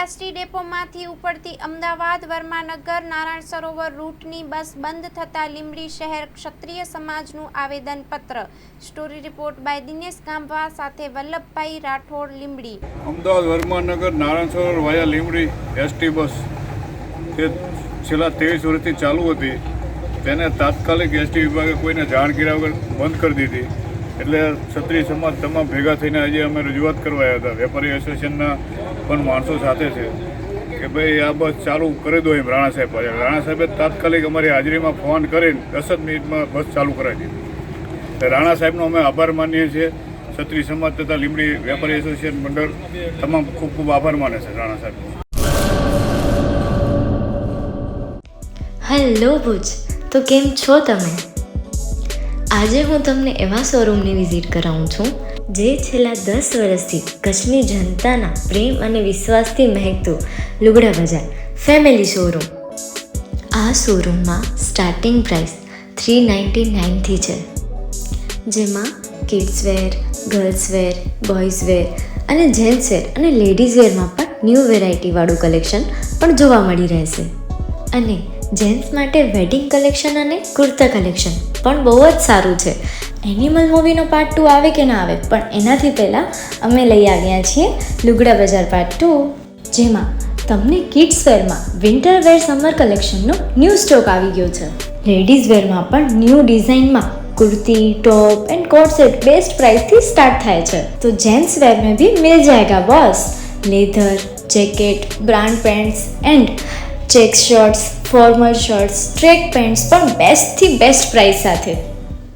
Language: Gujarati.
એસટી ડેપોમાંથી ઉપડતી અમદાવાદ વર્માનગર નારાયણ સરોવર રૂટની બસ બંધ થતાં લીંબડી શહેર ક્ષત્રિય સમાજનું આવેદનપત્ર. સ્ટોરી રિપોર્ટ બાય દિનેશ ગામવા સાથે વલ્લભભાઈ રાઠોડ, લીંબડી. અમદાવાદ વર્માનગર નારાયણ સરોવર વાયા લીંબડી એસટી બસ જે છેલ્લા 23 વર્ષથી ચાલુ હતી તેને તાત્કાલિક એસટી વિભાગે કોઈને જાણ કર્યા વગર બંધ કરી દીધી. એટલે ક્ષત્રિય સમાજ તમામ ભેગા થઈને આજે અમે રજૂઆત કરવા આવ્યા હતા. વેપારી એસોસિએશનના પણ માણસો સાથે છે કે ભાઈ આ બસ ચાલુ કરી દો. એમ રાણા સાહેબે તાત્કાલિક અમારી હાજરીમાં ફોન કરીને 10 જ મિનિટમાં બસ ચાલુ કરાવી દીધી. રાણા સાહેબનો અમે આભાર માનીએ છીએ. ક્ષત્રિય સમાજ તથા લીંબડી વેપારી એસોસિએશન મંડળ તમામ ખૂબ ખૂબ આભાર માને છે રાણા સાહેબનો. હેલો ભુજ, તો કેમ છો તમે? આજે હું તમને એવા શોરૂમની વિઝિટ કરાવું છું જે છેલ્લા 10 વર્ષથી કચ્છની જનતાના પ્રેમ અને વિશ્વાસથી મહેકતું લુગડા બજાર ફેમિલી શોરૂમ. આ શોરૂમમાં સ્ટાર્ટિંગ પ્રાઇસ 399થી છે, જેમાં kids wear, girls wear, boys wear અને જેન્ટ્સ વેર અને લેડીઝ વેરમાં પણ ન્યૂ વેરાયટીવાળું કલેક્શન પણ જોવા મળી રહેશે. અને જેન્ટ્સ માટે વેડિંગ કલેક્શન અને કુર્તા કલેક્શન પણ બહુ જ સારું છે. એનિમલ મૂવીનો પાર્ટ 2 આવે કે ના આવે, પણ એનાથી પહેલાં અમે લઈ આવ્યા છીએ લુગડા બજાર પાર્ટ 2, જેમાં તમને કિડ્સ વેરમાં વિન્ટર વેર સમર કલેક્શનનો ન્યૂ સ્ટોક આવી ગયો છે. લેડીઝ વેરમાં પણ ન્યૂ ડિઝાઇનમાં kurti, top and coat set best price थी स्टार्ट थाय छे. तो जेंट्स वेर में भी मिल जाएगा boss. Leather, jacket, brand pants and check shirts, formal shirts, track pants પણ બેસ્ટ થી બેસ્ટ પ્રાઇસ સાથે.